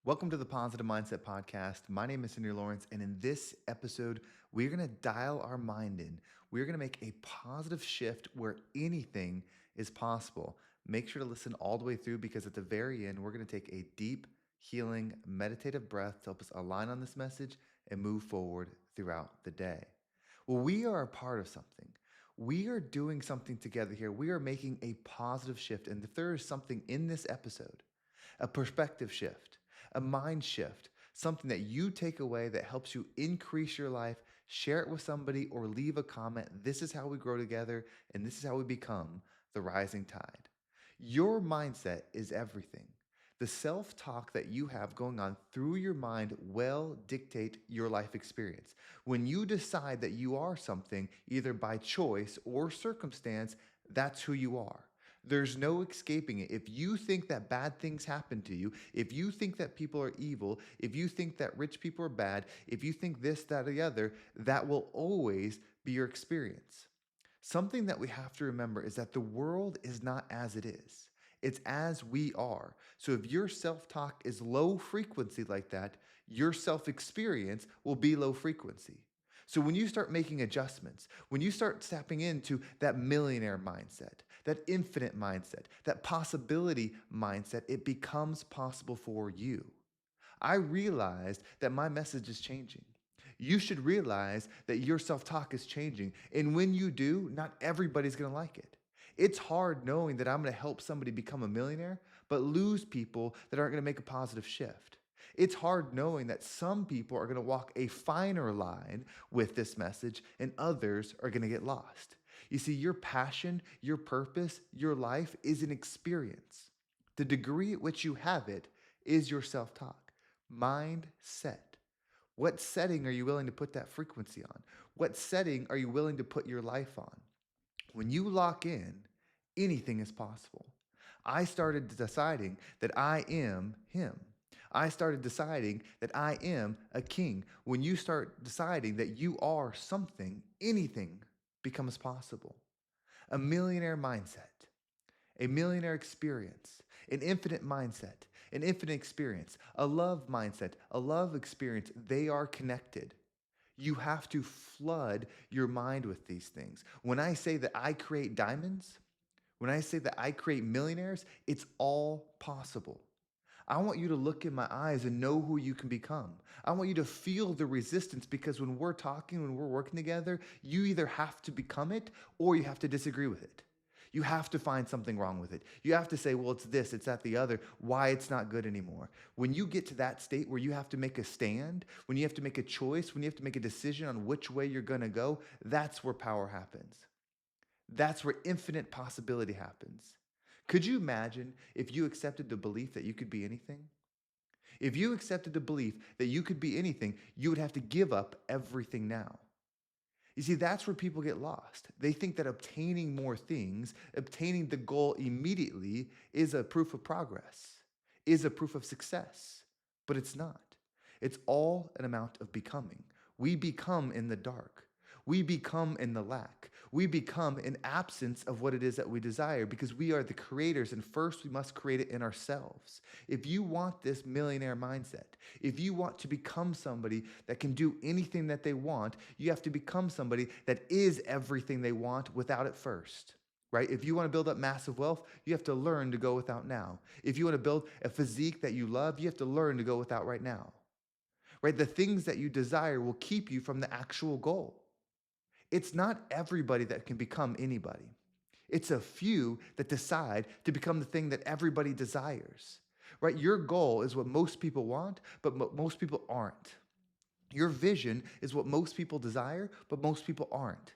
Welcome to the Positive Mindset Podcast. My name is Cindy Lawrence, and in this episode, we're going to dial our mind in. We're going to make a positive shift where anything is possible. Make sure to listen all the way through because at the very end, we're going to take a deep, healing, meditative breath to help us align on this message and move forward throughout the day. Well, we are a part of something. We are doing something together here. We are making a positive shift. And if there is something in this episode, a perspective shift, a mind shift, something that you take away that helps you increase your life, share it with somebody or leave a comment. This is how we grow together and this is how we become the rising tide. Your mindset is everything. The self-talk that you have going on through your mind will dictate your life experience. When you decide that you are something, either by choice or circumstance, that's who you are. There's no escaping it. If you think that bad things happen to you, if you think that people are evil, if you think that rich people are bad, if you think this, that, or the other, that will always be your experience. Something that we have to remember is that the world is not as it is. It's as we are. So if your self-talk is low frequency like that, your self-experience will be low frequency. So when you start making adjustments, when you start stepping into that millionaire mindset, that infinite mindset, that possibility mindset, it becomes possible for you. I realized that my message is changing. You should realize that your self-talk is changing. And when you do, not everybody's going to like it. It's hard knowing that I'm going to help somebody become a millionaire, but lose people that aren't going to make a positive shift. It's hard knowing that some people are going to walk a finer line with this message and others are going to get lost. You see, your passion, your purpose, your life is an experience. The degree at which you have it is your self-talk, mindset. What setting are you willing to put that frequency on? What setting are you willing to put your life on? When you lock in, anything is possible. I started deciding that I am him. I started deciding that I am a king. When you start deciding that you are something, anything becomes possible. A millionaire mindset, a millionaire experience, an infinite mindset, an infinite experience, a love mindset, a love experience, they are connected. You have to flood your mind with these things. When I say that I create diamonds, when I say that I create millionaires, it's all possible. I want you to look in my eyes and know who you can become. I want you to feel the resistance because when we're talking, when we're working together, you either have to become it or you have to disagree with it. You have to find something wrong with it. You have to say, well, it's this, it's that, the other, why it's not good anymore. When you get to that state where you have to make a stand, when you have to make a choice, when you have to make a decision on which way you're going to go, that's where power happens. That's where infinite possibility happens. Could you imagine if you accepted the belief that you could be anything? If you accepted the belief that you could be anything, you would have to give up everything now. You see, that's where people get lost. They think that obtaining more things, obtaining the goal immediately is a proof of progress, is a proof of success, but it's not. It's all an amount of becoming. We become in the dark. We become in the lack. We become in absence of what it is that we desire because we are the creators and first we must create it in ourselves. If you want this millionaire mindset, if you want to become somebody that can do anything that they want, you have to become somebody that is everything they want without it first. Right? If you want to build up massive wealth, you have to learn to go without now. If you want to build a physique that you love, you have to learn to go without right now. Right? The things that you desire will keep you from the actual goal. It's not everybody that can become anybody. It's a few that decide to become the thing that everybody desires, right? Your goal is what most people want, but most people aren't. Your vision is what most people desire, but most people aren't.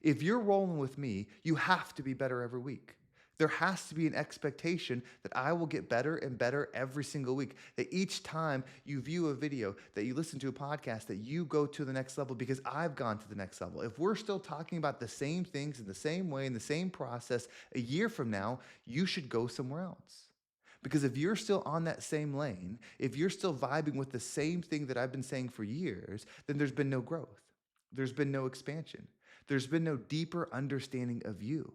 If you're rolling with me, you have to be better every week. There has to be an expectation that I will get better and better every single week. That each time you view a video, that you listen to a podcast, that you go to the next level because I've gone to the next level. If we're still talking about the same things in the same way, in the same process, a year from now, you should go somewhere else. Because if you're still on that same lane, if you're still vibing with the same thing that I've been saying for years, then there's been no growth. There's been no expansion. There's been no deeper understanding of you.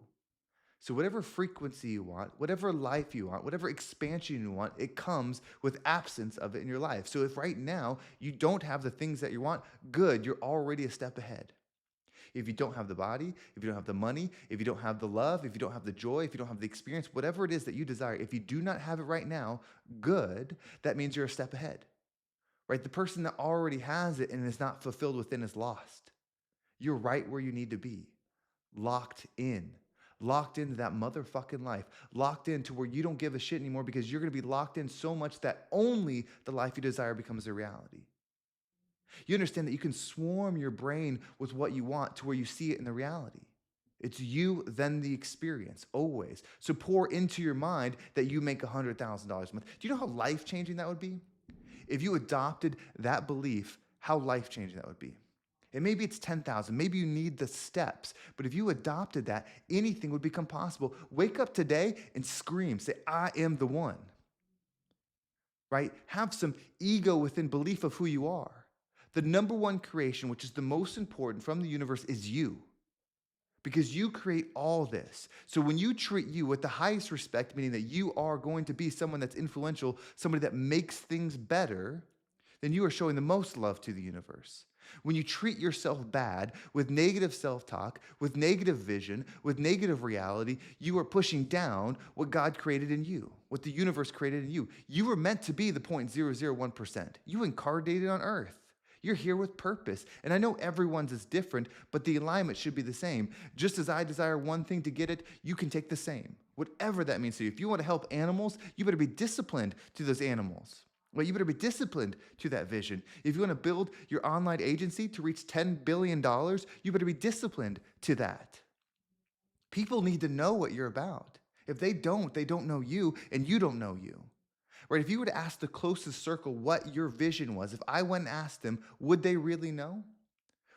So whatever frequency you want, whatever life you want, whatever expansion you want, it comes with absence of it in your life. So if right now you don't have the things that you want, good, you're already a step ahead. If you don't have the body, if you don't have the money, if you don't have the love, if you don't have the joy, if you don't have the experience, whatever it is that you desire, if you do not have it right now, good, that means you're a step ahead, right? The person that already has it and is not fulfilled within is lost. You're right where you need to be, locked in. Locked into that motherfucking life, locked into where you don't give a shit anymore because you're gonna be locked in so much that only the life you desire becomes a reality. You understand that you can swarm your brain with what you want to where you see it in the reality. It's you, then the experience, always. So pour into your mind that you make $100,000 a month. Do you know how life-changing that would be? If you adopted that belief, how life-changing that would be. And maybe it's 10,000, maybe you need the steps, but if you adopted that, anything would become possible. Wake up today and scream, say, I am the one, right? Have some ego within belief of who you are. The number one creation, which is the most important from the universe, is you. Because you create all this. So when you treat you with the highest respect, meaning that you are going to be someone that's influential, somebody that makes things better, then you are showing the most love to the universe. When you treat yourself bad with negative self-talk, with negative vision, with negative reality, you are pushing down what God created in you, what the universe created in you. You were meant to be the 0.001%. You incarnated on earth. You're here with purpose. And I know everyone's is different, but the alignment should be the same. Just as I desire one thing to get it, you can take the same. Whatever that means to you. If you want to help animals, you better be disciplined to those animals. Well, you better be disciplined to that vision. If you want to build your online agency to reach $10 billion, you better be disciplined to that. People need to know what you're about. If they don't know you, and you don't know you. Right? If you were to ask the closest circle what your vision was, if I went and asked them, would they really know?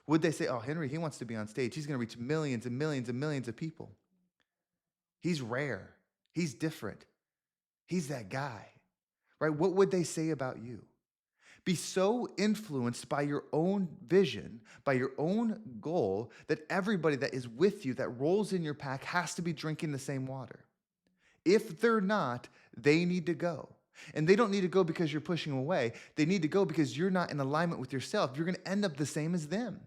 Would they say, oh, Henry, he wants to be on stage. He's going to reach millions and millions and millions of people. He's rare. He's different. He's that guy. Right? What would they say about you? Be so influenced by your own vision, by your own goal, that everybody that is with you, that rolls in your pack, has to be drinking the same water. If they're not, they need to go. And they don't need to go because you're pushing them away. They need to go because you're not in alignment with yourself. You're going to end up the same as them,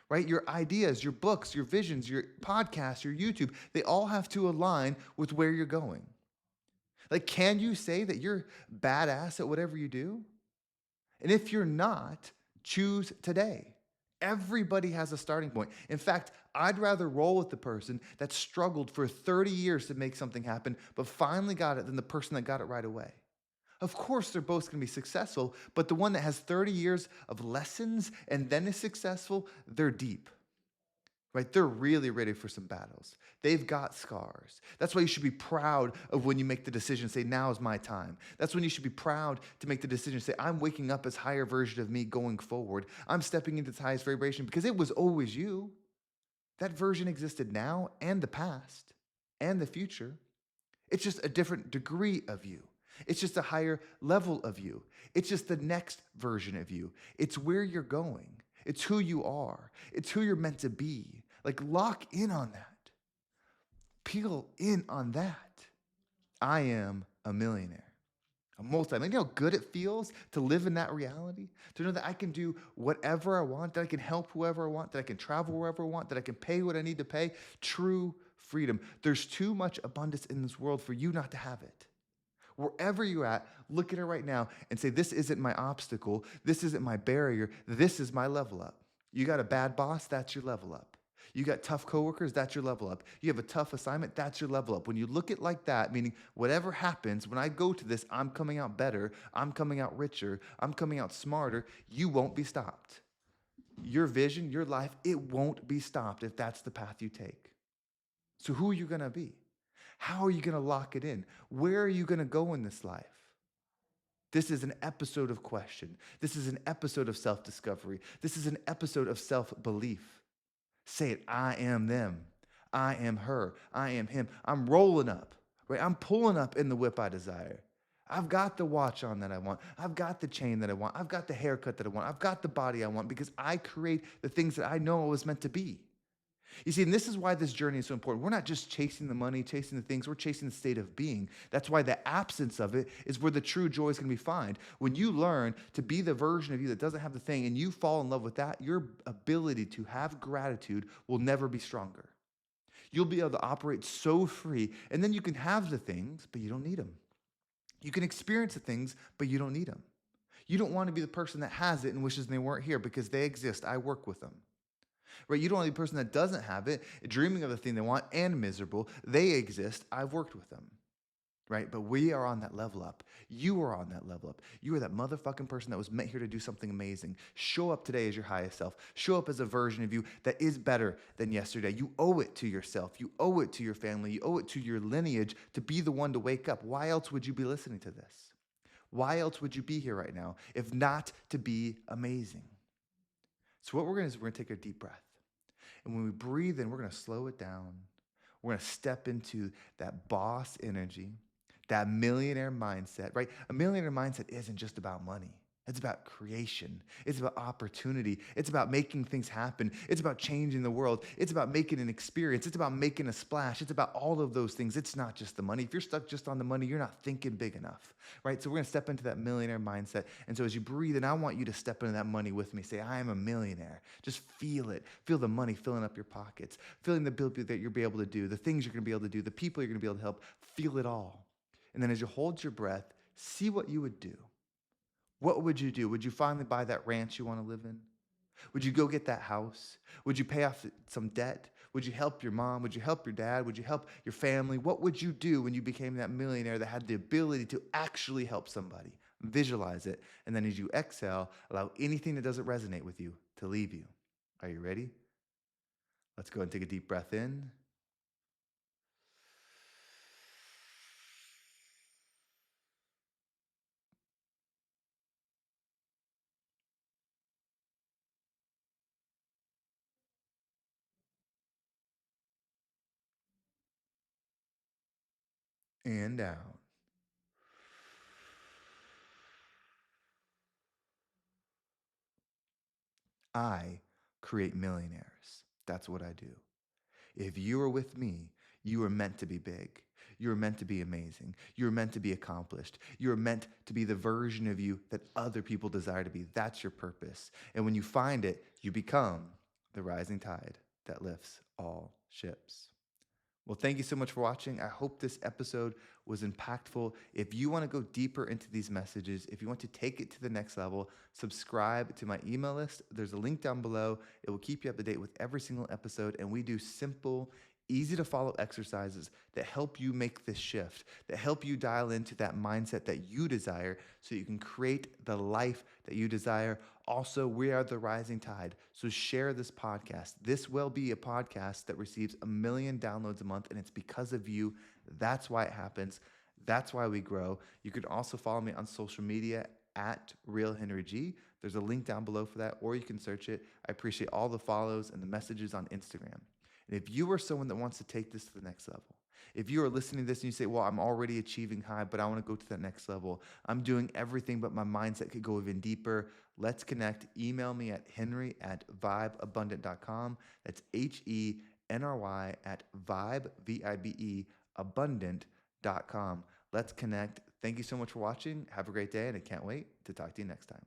right? Your ideas, your books, your visions, your podcasts, your YouTube, they all have to align with where you're going. Like, can you say that you're badass at whatever you do? And if you're not, choose today. Everybody has a starting point. In fact, I'd rather roll with the person that struggled for 30 years to make something happen, but finally got it, than the person that got it right away. Of course, they're both going to be successful, but the one that has 30 years of lessons and then is successful, they're deep. Right? They're really ready for some battles. They've got scars. That's why you should be proud of when you make the decision, say, now is my time. That's when you should be proud to make the decision, say, I'm waking up as higher version of me going forward. I'm stepping into the highest vibration because it was always you. That version existed now and the past and the future. It's just a different degree of you. It's just a higher level of you. It's just the next version of you. It's where you're going. It's who you are. It's who you're meant to be. Like, lock in on that. Peel in on that. I am a millionaire. A multi-millionaire. You know how good it feels to live in that reality? To know that I can do whatever I want, that I can help whoever I want, that I can travel wherever I want, that I can pay what I need to pay. True freedom. There's too much abundance in this world for you not to have it. Wherever you're at, look at it right now and say, this isn't my obstacle. This isn't my barrier. This is my level up. You got a bad boss, that's your level up. You got tough coworkers, that's your level up. You have a tough assignment, that's your level up. When you look at it like that, meaning whatever happens, when I go to this, I'm coming out better, I'm coming out richer, I'm coming out smarter, you won't be stopped. Your vision, your life, it won't be stopped if that's the path you take. So who are you going to be? How are you going to lock it in? Where are you going to go in this life? This is an episode of question. This is an episode of self-discovery. This is an episode of self-belief. Say it, I am them. I am her. I am him. I'm rolling up, right? I'm pulling up in the whip I desire. I've got the watch on that I want. I've got the chain that I want. I've got the haircut that I want. I've got the body I want because I create the things that I know I was meant to be. You see, and this is why this journey is so important. We're not just chasing the money, chasing the things, we're chasing the state of being. That's why the absence of it is where the true joy is going to be found. When you learn to be the version of you that doesn't have the thing and you fall in love with that, your ability to have gratitude will never be stronger. You'll be able to operate so free, and then you can have the things, but you don't need them. You can experience the things, but you don't need them. You don't want to be the person that has it and wishes they weren't here because they exist. I work with them. Right? You don't want to be the person that doesn't have it, dreaming of the thing they want and miserable. They exist. I've worked with them. Right? But we are on that level up. You are on that level up. You are that motherfucking person that was meant here to do something amazing. Show up today as your highest self. Show up as a version of you that is better than yesterday. You owe it to yourself. You owe it to your family. You owe it to your lineage to be the one to wake up. Why else would you be listening to this? Why else would you be here right now if not to be amazing? So what we're going to do is we're going to take a deep breath. And when we breathe in, we're going to slow it down. We're going to step into that boss energy, that millionaire mindset, right? A millionaire mindset isn't just about money. It's about creation. It's about opportunity. It's about making things happen. It's about changing the world. It's about making an experience. It's about making a splash. It's about all of those things. It's not just the money. If you're stuck just on the money, you're not thinking big enough, right? So we're going to step into that millionaire mindset. And so as you breathe in, I want you to step into that money with me. Say, I am a millionaire. Just feel it. Feel the money filling up your pockets, feeling the ability that you'll be able to do, the things you're going to be able to do, the people you're going to be able to help. Feel it all. And then as you hold your breath, see what you would do. What would you do? Would you finally buy that ranch you want to live in? Would you go get that house? Would you pay off some debt? Would you help your mom? Would you help your dad? Would you help your family? What would you do when you became that millionaire that had the ability to actually help somebody? Visualize it. And then as you exhale, allow anything that doesn't resonate with you to leave you. Are you ready? Let's go and take a deep breath in and out. I create millionaires. That's what I do. If you are with me, you are meant to be big. You are meant to be amazing. You are meant to be accomplished. You are meant to be the version of you that other people desire to be. That's your purpose. And when you find it, you become the rising tide that lifts all ships. Well, thank you so much for watching. I hope this episode was impactful. If you want to go deeper into these messages, if you want to take it to the next level, subscribe to my email list. There's a link down below. It will keep you up to date with every single episode. And we do simple, easy to follow exercises that help you make this shift, that help you dial into that mindset that you desire so you can create the life that you desire. Also, we are the rising tide. So share this podcast. This will be a podcast that receives 1 million downloads a month, and it's because of you. That's why it happens. That's why we grow. You can also follow me on social media at Real Henry G. There's a link down below for that, or you can search it. I appreciate all the follows and the messages on Instagram. And if you are someone that wants to take this to the next level, if you are listening to this and you say, well, I'm already achieving high, but I want to go to that next level. I'm doing everything, but my mindset could go even deeper. Let's connect. Email me at henry@vibeabundant.com. That's HENRY at vibe, VIBE, abundant.com. Let's connect. Thank you so much for watching. Have a great day, and I can't wait to talk to you next time.